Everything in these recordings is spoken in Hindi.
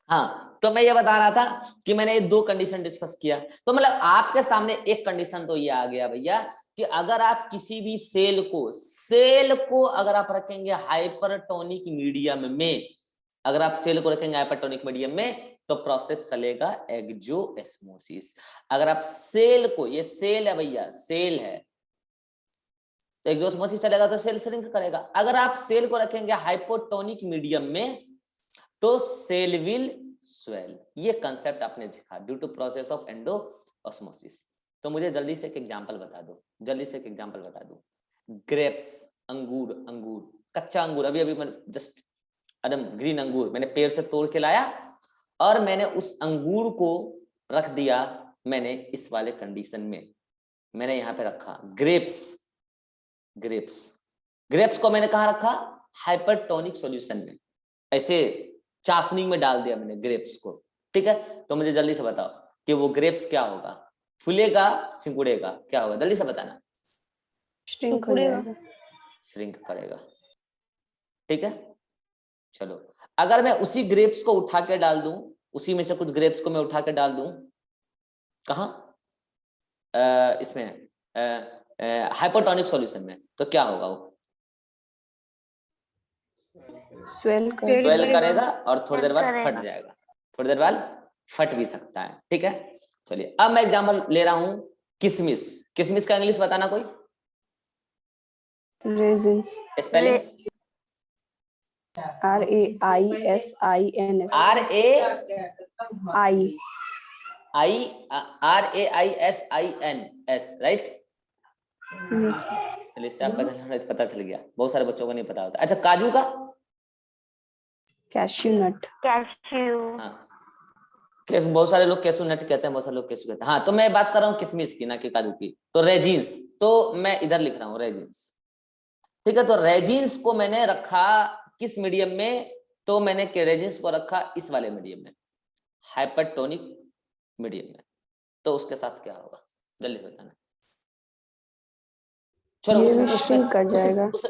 हाँ, तो मैं ये बता रहा था कि मैंने दो कंडीशन डिस्कस किया, तो मतलब आपके सामने एक कंडीशन तो ये आ गया भैया कि अगर आप किसी भी सेल को अगर आप रखेंगे हाइपरटोनिक मीडियम में, अगर आप सेल को रखेंगे हाइपरटोनिक मीडियम में तो प्रोसेस चलेगा एक्सोस्मोसिस। अगर आप सेल को, ये सेल है भैया, सेल है, तो एक्सोस्मोसिस चलेगा तो सेल श्रिंक करेगा। अगर आप सेल को रखेंगे हाइपोटोनिक मीडियम में तो सेल विल स्वेल। ये कंसेप्ट आपने सीखा due to process of endosmosis. तो मुझे जल्दी से एक एग्जांपल बता दो, ग्रेप्स, अंगूर, कच्चा अंगूर, अभी अभी मैं जस्ट एकदम ग्रीन अंगूर मैंने पेड़ से तोड़ के लाया और मैंने उस अंगूर को रख दिया, मैंने इस वाले कंडीशन में मैंने यहां पे रखा ग्रेप्स को मैंने कहां रखा, हाइपरटोनिक सॉल्यूशन में, ऐसे चाशनी में डाल दिया मैंने ग्रेप्स को, ठीक है। तो मुझे जल्दी से बताओ कि वो ग्रेप्स क्या होगा, फूलेगा, सिकुड़ेगा, क्या होगा, जल्दी से बताना। श्रिंक हो जाएगा, श्रिंक करेगा, ठीक है। चलो, अगर मैं उसी ग्रेप्स को उठा के डाल दूं, उसी में से कुछ ग्रेप्स को मैं उठा के डाल दूं कहां, इसमें हाइपोटोनिक सॉल्यूशन में, तो क्या होगा, वो स्वेल करेगा और थोड़ी देर बाद फट जाएगा, थोड़ी देर बाद फट भी सकता है, ठीक है। चलिए अब मैं एग्जांपल ले रहा हूं किसमिस का इंग्लिश बताना कोई, resins, spelling RAISINS, RAISINS, right. चलिए इससे आपका पता चल गया, बहुत सारे बच्चों को नहीं पता होता। अच्छा, काजू का, कैश्यू नट, हाँ, बहुत सारे लोग कैशू नट कहते हैं, बहुत सारे लोग कैशू कहते हैं। हाँ, तो मैं बात कर रहा हूँ किशमिश की, ना कि काजू की। तो रेजिन्स, तो मैं इधर लिख रहा हूँ रेजिन्स, ठीक है। तो रेजिन्स को मैंने रखा किस मीडियम में, तो मैंने रेजिन्स को रखा इस वाले मीडियम में, हाइपरटोनिक मीडियम में। तो उसके साथ क्या होगा, जल्दी से बताना। छोड़ो,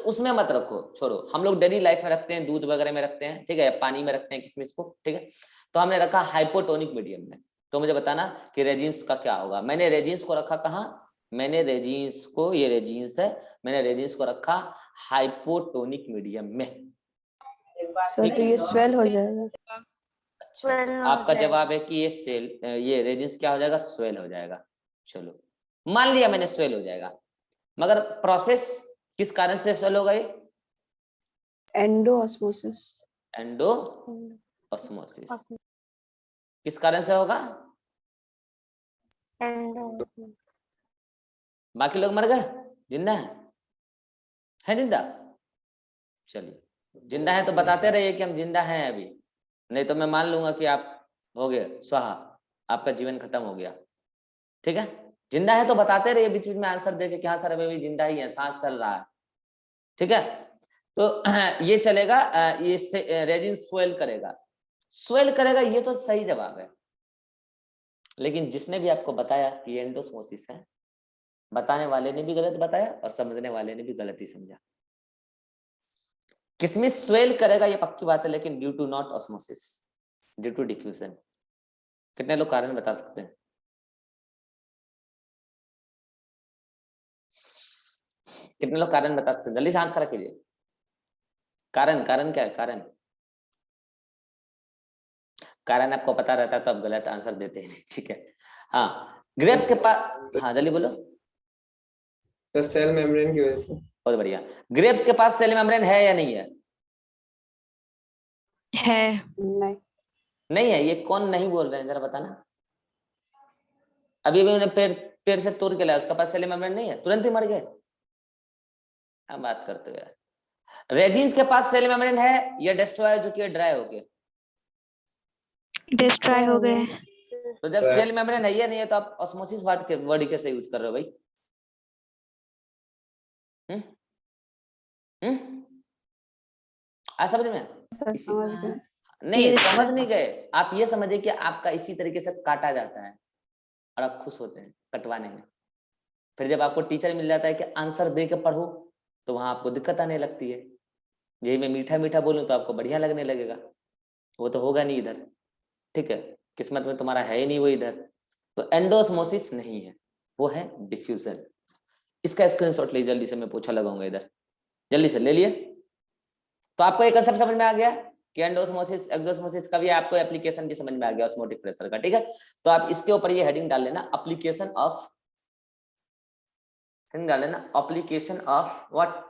उसमें मत रखो, छोड़ो। हम लोग डेली लाइफ में रखते हैं, दूध वगैरह में रखते हैं, ठीक है, पानी में रखते हैं किशमिश को, ठीक है। तो हमने रखा हाइपोटोनिक मीडियम में। तो मुझे बताना कि रेजिन्स का क्या होगा। मैंने रेजिन्स को रखा कहाँ, मैंने रेजिन्स को, ये रेजिन्स है, मैंने रेजिन्स को रखा हाइपोटोनिक मीडियम में। सर तो ये स्वेल हो जाएगा। अच्छा, तो आपका जवाब है कि ये रेजिन्स क्या हो जाएगा, स्वेल हो जाएगा। चलो, मान लिया मैंने स्वेल हो जाएगा, मगर प्रोसेस किस कारण से स्वेल होगा, ये एंडोऑस्मोसिस किस कारण से होगा, बाकी लोग मर गए, जिंदा है जिंदा, चलिए जिंदा है तो बताते रहिए कि हम जिंदा हैं अभी, नहीं तो मैं मान लूंगा कि आप हो गए स्वाहा, आपका जीवन खत्म हो गया, ठीक है। जिंदा है तो बताते रहिए, बीच बीच में आंसर देके कि हाँ सर अभी जिंदा ही है, सांस चल रहा है, ठीक है। तो ये चलेगा, ये रेजिन स्वेल करेगा, ये तो सही जवाब है। लेकिन जिसने भी आपको बताया कि ये एंडोस्मोसिस है, बताने वाले ने भी गलत बताया और समझने वाले ने भी गलत ही समझा। किसमिस स्वेल करेगा ये पक्की बात है, लेकिन due to not osmosis, due to diffusion. कितने लोग कारण बता सकते हैं, कितने लोग कारण बता सकते हैं, जल्दी से हाथ खड़ा कीजिए। कारण क्या है, कारण आपको पता रहता है तो आप गलत आंसर देते हैं, ठीक है। हाँ, ग्रेप्स के पास, हाँ जल्दी बोलो सर। सेल मेम्ब्रेन की वजह से। बहुत बढ़िया। ग्रेप्स के पास सेल मेम्ब्रेन है या नहीं है, नहीं है, ये कौन नहीं बोल रहे हैं जरा बताना। अभी उन्हें पेड़ से तोड़ के लाया, उसके पास सेल मेम्ब्रेन नहीं है, तुरंत ही मर गए। क्या बात करते हुए, रेजिन्स के पास सेल मेम्ब्रेन है या डिस्ट्रॉय जो कि ड्राई हो गए, डिस्ट्रॉय हो गए। तो जब सेल मेम्ब्रेन है या नहीं है तो आप ऑस्मोसिस वर्ड कैसे यूज कर रहे हो भाई, आ समझ में, समझ गए, नहीं समझ नहीं गए, आप ये समझे कि आपका इसी तरीके से काटा जाता है और आप खुश होते हैं कटवाने में। फिर जब आपको टीचर मिल जाता है कि आंसर दे के पढ़ो, तो वहां आपको दिक्कत आने लगती है। यही मैं मीठा मीठा बोलूं तो आपको बढ़िया लगने लगेगा, वो तो होगा नहीं इधर, ठीक है, किस्मत में तुम्हारा है ही नहीं वो इधर, तो एंडोस्मोसिस नहीं है, वो है डिफ्यूजन। इसका स्क्रीनशॉट लीजिए जल्दी से, मैं पोछा लगाऊंगा इधर, जल्दी से ले लिए। तो आपको एक कंसेप्ट समझ में आ गया कि एंडोस्मोसिस एक्सोस्मोसिस का भी आपको एप्लीकेशन भी समझ में आ गया ऑस्मोटिक प्रेशर का, ठीक है। तो आप इसके ऊपर ये हेडिंग डाल लेना, एप्लीकेशन ऑफ, हेडिंग डाल लेना application of what,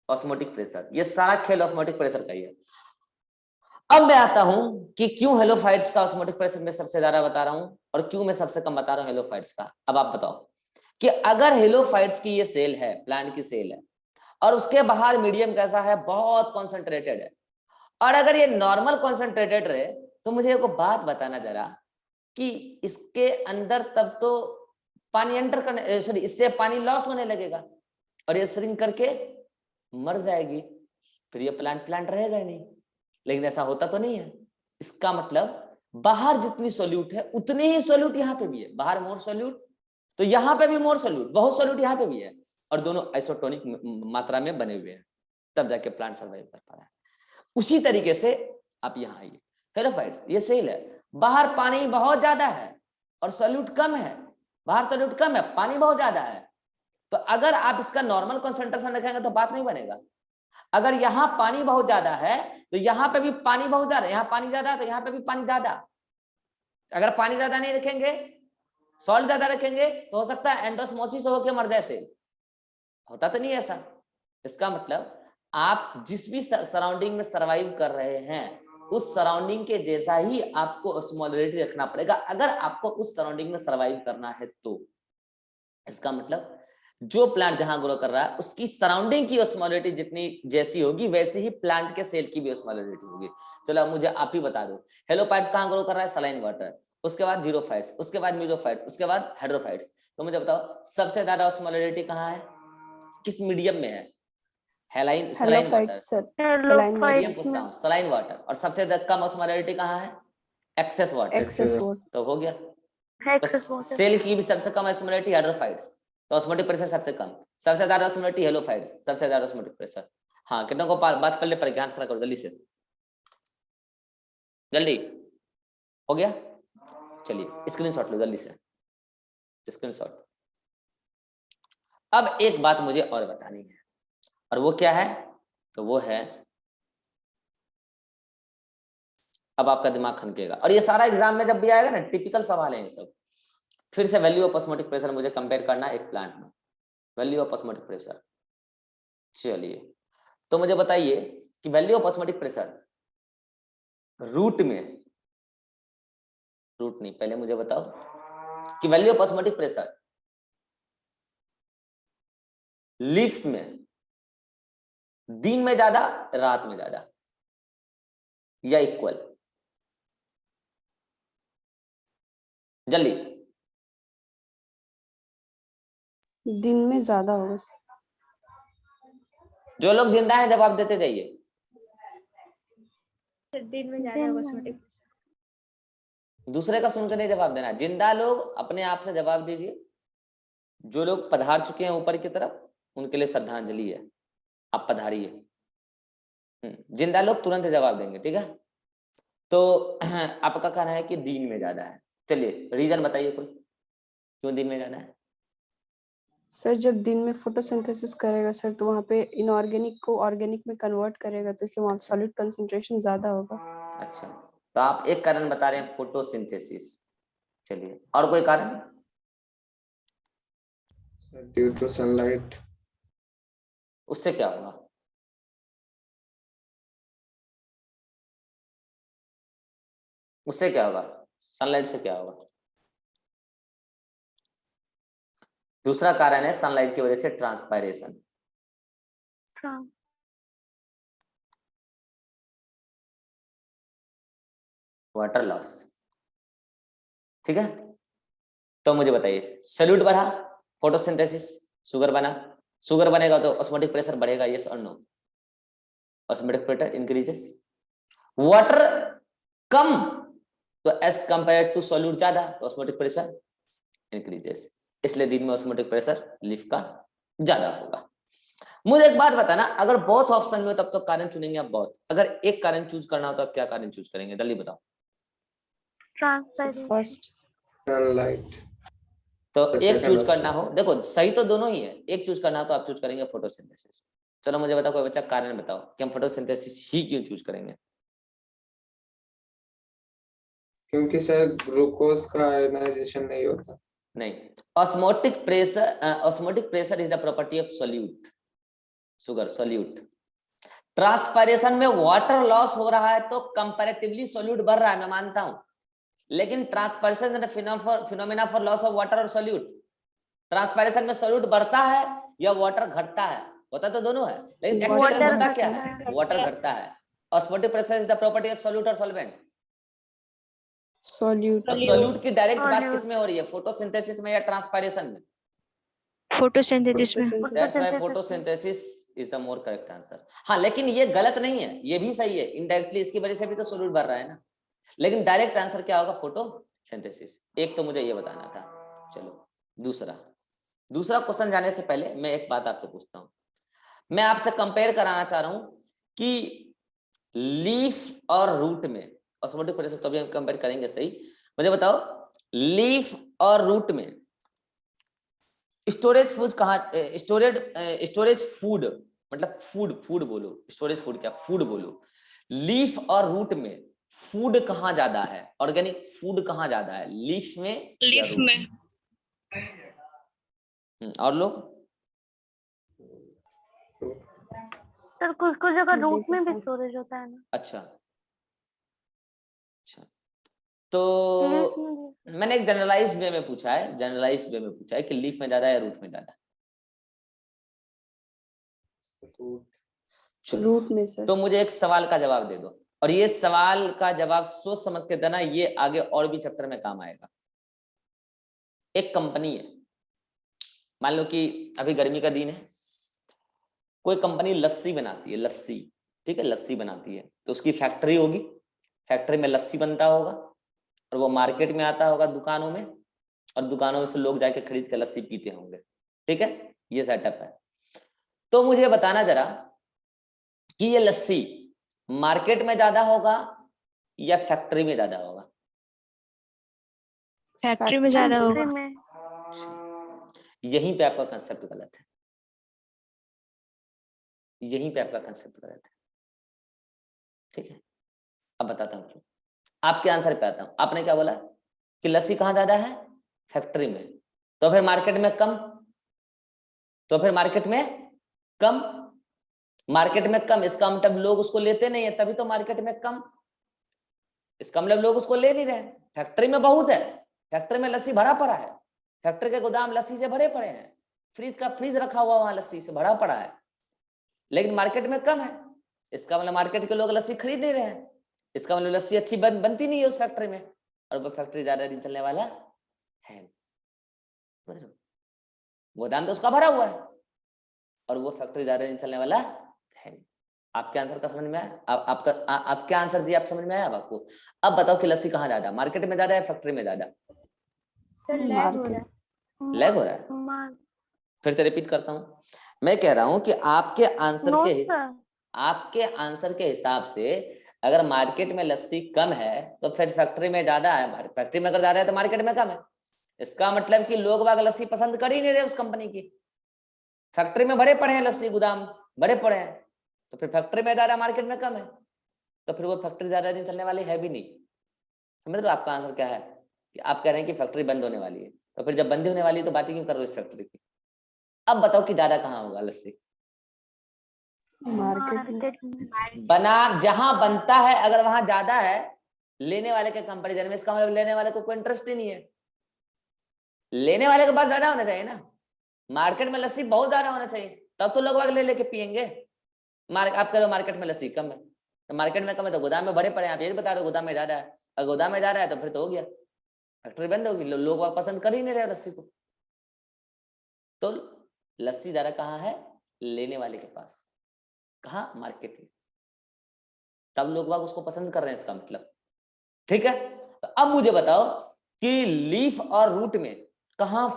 osmotic pressure. ये सारा खेल ऑस्मोटिक प्रेशर का ही है। अब मैं आता हूं कि क्यों हेलोफाइट्स का ऑस्मोटिक प्रेशर में सबसे ज्यादा बता रहा हूं और क्यों मैं सबसे कम बता रहा हूं हेलोफाइट्स का। अब आप बताओ कि अगर हेलोफाइट्स की ये सेल है, प्लांट की सेल है, और उसके बाहर मीडियम कैसा है, बहुत कॉन्सेंट्रेटेड है, और अगर ये नॉर्मल कॉन्सेंट्रेटेड रहे, तो मुझे एक बात बताना जरा कि इसके अंदर तब तो पानी एंटर करने, सॉरी, इससे पानी लॉस होने लगेगा और ये श्रिंक करके मर जाएगी, फिर ये प्लांट रहेगा ही नहीं। लेकिन ऐसा होता तो नहीं है। इसका मतलब बाहर जितनी सोल्यूट है उतनी ही सोल्यूट यहाँ पे भी है, बाहर मोर सोल्यूट तो यहाँ पे भी मोर सोल्यूट, बहुत सोल्यूट यहाँ पे भी है, और दोनों आइसोटोनिक मात्रा में बने हुए हैं, तब जाके प्लांट सर्वाइव कर पा रहा है। उसी तरीके से आप यहाँ आइए, हेलोफाइट्स ये सेल है, बाहर पानी बहुत ज्यादा है और सोल्यूट कम है, बाहर सोल्यूट कम है, पानी बहुत ज्यादा है, तो अगर आप इसका नॉर्मल कंसंट्रेशन रखेंगे तो बात नहीं बनेगा। अगर यहाँ पानी बहुत ज्यादा है तो यहाँ पे भी पानी बहुत ज्यादा, यहाँ पानी ज्यादा है तो यहाँ पे भी पानी ज्यादा। अगर पानी ज्यादा नहीं रखेंगे, सॉल्ट ज्यादा रखेंगे, तो हो सकता है एंडोस्मोसिस होकर मर जाए सेल, होता तो नहीं ऐसा। इसका मतलब आप जिस भी सराउंडिंग में सरवाइव कर रहे हैं उस सराउंडिंग के जैसा ही आपको ऑस्मोलरिटी रखना पड़ेगा, अगर आपको उस सराउंडिंग में सरवाइव करना है तो। इसका मतलब जो प्लांट जहां ग्रो कर रहा है उसकी सराउंडिंग की ऑस्मोलरिटी जितनी जैसी होगी वैसी ही प्लांट के सेल की भी ऑस्मोलरिटी होगी। चलो मुझे आप ही बता दो, हेलोफाइट्स कहां ग्रो कर रहा है, सलाइन वाटर, उसके बाद जीरोफाइट्स, उसके बाद मीजोफाइट्स, उसके बाद हाइड्रोफाइट्स। तो मुझे बताओ सबसे ज्यादा ऑस्मोलरिटी कहां है, किस मीडियम में है, हेलाइन सलाइन वाटर, सलाइन मीडियम पूछ रहा हूं, सलाइन वाटर। और सबसे कम ऑस्मोलरिटी कहां है, एक्सेस वाटर, एक्सेस वाटर। तो हो गया। तो सेल की भी सबसे कम ऑस्मोलरिटी हाइड्रोफाइट्स, तो ऑस्मोटिक प्रेशर सबसे कम, सबसे ज्यादा ऑस्मोलरिटी हेलोफाइट्स, सबसे ज्यादा ऑस्मोटिक प्रेशर। हाँ, कितनों को बात पढ़ने पर ध्यान खड़ा करो जल्दी से, जल्दी हो गया। चलिए स्क्रीनशॉट लो जल्दी से, स्क्रीनशॉट। अब एक बात मुझे और बतानी है, और वो क्या है, तो वो है, अब आपका दिमाग खनकेगा, और ये सारा एग्जाम में जब भी आएगा ना टिपिकल सवाल है ये सब। फिर से वैल्यू ऑफ ऑस्मोटिक प्रेशर मुझे कंपेयर करना है एक प्लांट में, वैल्यू ऑफ ऑस्मोटिक प्रेशर। चलिए तो मुझे बताइए कि value of osmotic pressure root में, रूट नहीं, पहले मुझे बताओ कि value of osmotic pressure leaves में दिन में ज्यादा रात में ज्यादा या इक्वल, जल्दी। दिन में ज्यादा होगा। जो लोग जिंदा हैं जवाब देते जाइए। दिन में ज्यादा ऑस्मोटिक, दूसरे का सुनकर नहीं जवाब देना, जिंदा लोग अपने आप से जवाब दीजिए। जो लोग पधार चुके हैं ऊपर की तरफ उनके लिए श्रद्धांजलि है, आप पधारिए। जिंदा लोग तुरंत जवाब देंगे, ठीक है। तो आपका कहना है कि दिन में ज्यादा है, चलिए रीजन बताइए कोई, क्यों दिन में ज्यादा है। सर जब दिन में फोटोसिंथेसिस करेगा सर तो वहाँ पे इनऑर्गेनिक को ऑर्गेनिक में कन्वर्ट करेगा, तो इसलिए वहाँ सॉलिड कंसंट्रेशन ज्यादा होगा। अच्छा, तो आप एक कारण बता रहे हैं फोटोसिंथेसिस, चलिए और कोई कारण। Due to sunlight. उससे क्या होगा, उससे क्या होगा, सनलाइट से क्या होगा। दूसरा कारण है सनलाइट की वजह से ट्रांसपायरेशन, वाटर लॉस, ठीक है। तो मुझे बताइए सॉल्यूट बढ़ा, फोटोसिंथेसिस, शुगर बना, शुगर बनेगा तो ऑस्मोटिक प्रेशर बढ़ेगा, यस और no, osmotic pressure increases. Water कम तो एस कंपेयर टू सॉल्यूट ज्यादा तो ऑस्मोटिक प्रेशर इंक्रीजेस, इसलिए दिन में ऑस्मोटिक प्रेशर लीफ का ज्यादा होगा। मुझे एक बात बताना, अगर बोथ ऑप्शन में हो तब तो कारण चुनेंगे आप बहुत, अगर एक कारण चूज करना हो तो आप क्या कारण चूज करेंगे, जल्दी बताओ। Transparent first sunlight. तो The एक second चूज option. करना हो, देखो सही तो दोनों ही है, एक चूज करना हो तो आप चूज करेंगे फोटोसिंथेसिस। चलो मुझे बताओ, कोई बच्चा कारण बताओ कि हम फोटोसिंथेसिस ही क्यों चूज करेंगे। क्योंकि सर ग्लूकोज का आयनाइजेशन नहीं होता। नहीं, osmotic pressure is the property of solute, sugar solute. Transpiration में वाटर लॉस हो रहा है तो कंपैरेटिवली सोल्यूट बढ़ रहा है, मैं मानता हूं, लेकिन transpiration phenomena for loss of water और सोल्यूट। ट्रांसपायरेशन में सोल्यूट बढ़ता है या वाटर घटता है, होता तो दोनों है, लेकिन एक्चुअली Water होता क्या घटता है, वाटर घटता है। Osmotic pressure is the property of solute और सॉल्वेंट। सॉल्यूट तो सोल्यूट की डायरेक्ट बात किसमें हो रही है, फोटोसिंथेसिस में या ट्रांसपायरेशन में? फोटोसिंथेसिस में। That's why photosynthesis is the more correct answer। हाँ, लेकिन ये गलत नहीं है, ये भी सही है, इनडायरेक्टली इसकी वजह से भी तो सोल्यूट बढ़ रहा है ना, लेकिन डायरेक्ट आंसर क्या होगा, फोटोसिंथेसिस। एक तो मुझे ये बताना था। चलो दूसरा क्वेश्चन जाने से पहले मैं एक बात आपसे पूछता हूँ। मैं आपसे कंपेयर कराना चाह रहा हूँ कि लीफ और रूट में, ऑस्मोटिक प्रेशर तो अभी हम कंपेयर करेंगे, सही। मुझे बताओ लीफ और रूट में स्टोरेज फूड कहाँ, स्टोरेज फूड मतलब फूड बोलो, स्टोरेज फूड क्या, फूड बोलो। लीफ और रूट में फूड कहाँ ज्यादा है, ऑर्गेनिक फूड कहाँ ज्यादा है, लीफ में या रूट में? और लोग? सर कुछ कुछ जगह रूट में भी स्टोरेज होता है ना। अच्छा, तो मैंने एक जनरलाइज्ड वे में पूछा है, कि लीफ में ज्यादा है या रूट में ज्यादा? रूट में सर। तो मुझे एक सवाल का जवाब दे दो, और ये सवाल का जवाब सोच समझ के देना, ये आगे और भी चैप्टर में काम आएगा। एक कंपनी है, मान लो कि अभी गर्मी का दिन है, कोई कंपनी लस्सी बनाती है, लस्सी, ठीक है, लस्सी बनाती है, तो उसकी फैक्ट्री होगी, फैक्ट्री में लस्सी बनता होगा और वो मार्केट में आता होगा दुकानों में, और दुकानों में से लोग जाके खरीद के लस्सी पीते होंगे, ठीक है, ये सेटअप है। तो मुझे बताना जरा कि ये लस्सी मार्केट में ज्यादा होगा या फैक्ट्री में ज्यादा होगा? फैक्ट्री में ज्यादा होगा। यहीं पे आपका कंसेप्ट गलत है, यहीं पे आपका कंसेप्ट गलत है, ठीक है। अब बताता हूँ क्यों, आपके आंसर पे आता हूँ। आपने क्या बोला कि लस्सी कहाँ ज्यादा है, फैक्ट्री में, तो फिर मार्केट में कम, तो फिर मार्केट में कम, मार्केट में कम, इसका मतलब लोग उसको लेते नहीं है, तभी तो मार्केट में कम, इसका मतलब लोग उसको ले नहीं रहे। फैक्ट्री में बहुत है, फैक्ट्री में लस्सी भरा पड़ा है, फैक्ट्री के गोदाम लस्सी से भरे पड़े हैं, फ्रिज रखा हुआ वहां लस्सी से भरा पड़ा है, लेकिन मार्केट में कम है, इसका मतलब मार्केट के लोग लस्सी खरीद नहीं रहे हैं, इसका मतलब लस्सी अच्छी बनती नहीं है उस फैक्ट्री में, और वो फैक्ट्री ज्यादा दिन चलने वाला है, मतलब गोदाम तो उसका भरा हुआ है और वो फैक्ट्री ज्यादा दिन चलने वाला है। आपके आंसर का समझ में आया? आप क्या आंसर दिया, आप समझ में आया अब आपको? अब बताओ कि लस्सी कहाँ ज्यादा, मार्केट में ज्यादा है, फैक्ट्री में ज्यादा? सर लैग हो रहा है। लैग हो रहा है। फिर से रिपीट करता हूँ, मैं कह रहा हूँ कि आपके आंसर के हिसाब से अगर मार्केट में लस्सी कम है तो फिर फैक्ट्री में ज्यादा है, फैक्ट्री में अगर ज्यादा है तो मार्केट में कम है, इसका मतलब कि लोग बाग लस्सी पसंद कर ही नहीं रहे उस कंपनी की, फैक्ट्री में भरे पड़े हैं लस्सी, गोदाम भरे पड़े हैं, तो फिर फैक्ट्री में ज्यादा मार्केट में कम है, तो फिर वो फैक्ट्री ज्यादा दिन चलने वाली है भी नहीं। समझ रहे हो आपका आंसर क्या है, कि आप कह रहे हैं कि फैक्ट्री बंद होने वाली है, तो फिर जब बंद होने वाली है तो बात ही क्यों कर रहे हो इस फैक्ट्री की? अब बताओ कि ज्यादा कहाँ होगा लस्सी? मार्केट बना जहां बनता है अगर वहां ज्यादा है लेने वाले के कंपैरिजन में, इसका मतलब लेने वाले को कोई इंटरेस्ट ही नहीं है, लेने वाले के पास ज्यादा होना चाहिए ना, मार्केट में लस्सी बहुत ज्यादा होना चाहिए, तब तो लोग बाग ले लेके पियेंगे। आप कह रहे हो मार्केट में लस्सी कम है, तो मार्केट में कम है तो गोदाम में भरे पड़े हैं, आप ये बता रहे हो गोदाम में ज्यादा है, अगर गोदाम में ज्यादा है तो फिर तो हो गया, फैक्ट्री बंद होगी, लोग बाग पसंद कर ही नहीं रहे लस्सी को, तो लस्सी ज्यादा कहाँ है, लेने वाले के पास, कहाँ, मार्केट में, तब लोग बाग उसको पसंद कर रहे हैं, इसका मतलब, ठीक है। तो अब मुझे बताओ कि लीफ और रूट में कहाँ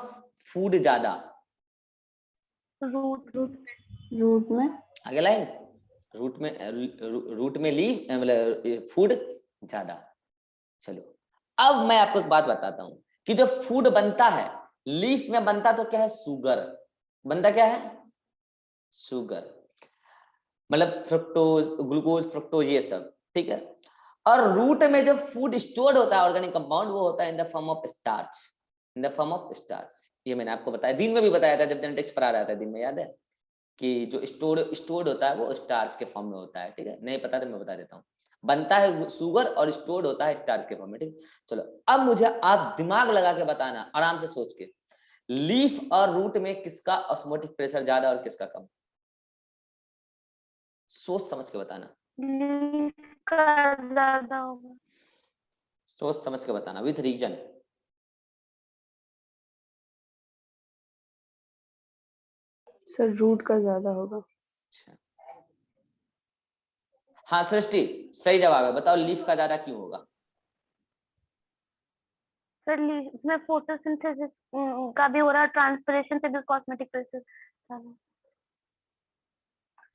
फूड ज्यादा? रूट में आगे लाइन, रूट में लीफ मतलब फूड ज्यादा। चलो अब मैं आपको एक बात बताता हूं कि जो फूड बनता है लीफ में बनता तो क्या है, शुगर बनता, क्या है, शुगर, मतलब फ्रुक्टोज, ग्लूकोज, फ्रुक्टोज, ये सब, ठीक है। और रूट में जो फूड स्टोर्ड होता है ऑर्गेनिक कंपाउंड, वो होता है in the form of starch, in the form of starch. ये मैंने आपको बताया, दिन में भी बताया था जब जेनेटिक्स पढ़ा रहा था, दिन में याद है कि जो स्टोर्ड होता है वो स्टार्च के फॉर्म में होता है, ठीक है। नहीं पता तो मैं बता देता हूँ, बनता है शुगर और स्टोर्ड होता है स्टार्च के फॉर्म में, ठीक। चलो अब मुझे आप दिमाग लगा के बताना, आराम से सोच के, लीफ और रूट में किसका ऑस्मोटिक प्रेशर ज्यादा और किसका कम, सोच समझ के बताना, लीफ का ज्यादा होगा। सोच समझ के बताना विथ रीजन। सर रूट का ज्यादा होगा। हाँ सृष्टि सही जवाब है, बताओ लीफ का ज्यादा क्यों होगा। सर लीफ में फोटोसिंथेसिस का भी हो रहा है, ट्रांसपिरेशन से भी कॉस्मेटिक प्रोसेस।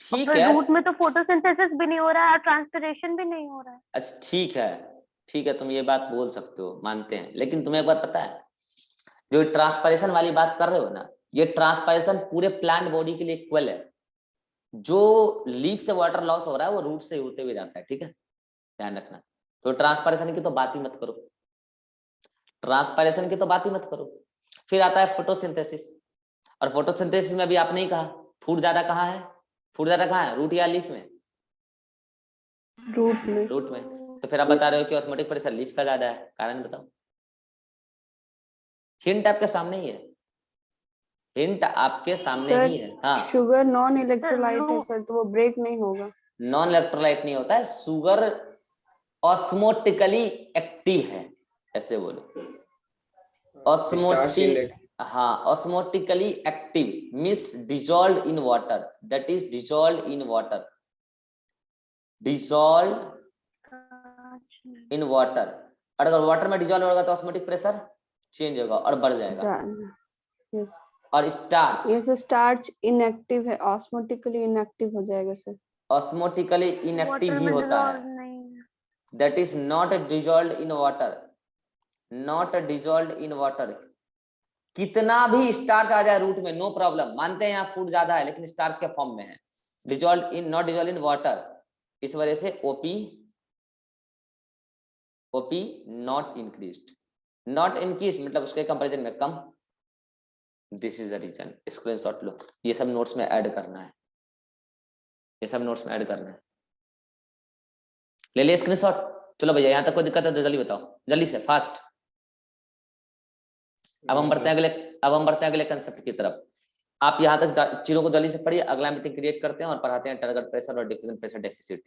ठीक फिर है, रूट में तो फोटोसिंथेसिस भी नहीं हो रहा है और ट्रांसपिरेशन भी नहीं हो रहा है। अच्छा ठीक है, ठीक है, तुम ये बात बोल सकते हो, मानते हैं, लेकिन तुम्हें एक बात पता है, जो ट्रांसपायरेशन वाली बात कर रहे हो ना, ये ट्रांसपायरेशन पूरे प्लांट बॉडी के लिए इक्वल है। जो लीफ से वाटर लॉस हो रहा है वो रूट से होते हुए जाता है, ठीक है, ध्यान रखना। तो ट्रांसपायरेशन की तो बात ही मत करो, ट्रांसपायरेशन की तो बात ही मत करो। फिर आता है फोटोसिंथेसिस, और फोटोसिंथेसिस में भी आपने ही कहा फूड ज्यादा कहाँ है, फूड ज्यादा कहाँ है, रूट या लीफ में, रूट में। रूट में। तो फिर आप बता रहे हो कि ऑस्मोटिक प्रेशर लीफ का ज्यादा है, कारण बताओ। हिंट आपके सामने ही है, हिंट आपके सामने सर ही है। हाँ, शुगर नॉन इलेक्ट्रोलाइट है सर, तो वो ब्रेक नहीं होगा। नॉन इलेक्ट्रोलाइट नहीं होता है, शुगर ऑस्मोटिकली एक्टिव है, ऐसे बोलो, ऑस्मोटिक, हाँ, osmotically active means dissolved in water, that is dissolved in water, dissolved in water. और अगर वाटर में डिजॉल्व होगा तो ऑस्मोटिक प्रेशर चेंज होगा और बढ़ जाएगा। यस। और स्टार्च, ये सर स्टार्च इनएक्टिव है, ऑस्मोटिकली इनएक्टिव हो जाएगा सर। ऑस्मोटिकली इनएक्टिव ही होता है, that is not dissolved in water, not dissolved in water. कितना भी स्टार्च आ जाए रूट में नो प्रॉब्लम, मानते हैं यहाँ फूड ज्यादा है लेकिन स्टार्च के फॉर्म में है, dissolved in, not dissolved in water. इस वजह से OP not increased, not increase मतलब उसके कंपैरिजन में कम। This is the reason, screenshot लो, ये सब नोट्स में ऐड करना है, ये सब नोट्स में ऐड करना है, ले ले स्क्रीनशॉट। चलो भैया यहाँ तक कोई दिक्कत है तो जल्दी बताओ, जल्दी से फास्ट। अब हम बढ़ते हैं अगले कंसेप्ट की तरफ। आप यहाँ तक चीजों को जल्दी से पढ़िए, अगला मीटिंग क्रिएट करते हैं और पढ़ाते हैं टारगेट प्रेशर और डिफ्यूजन प्रेशर डेफिसिट।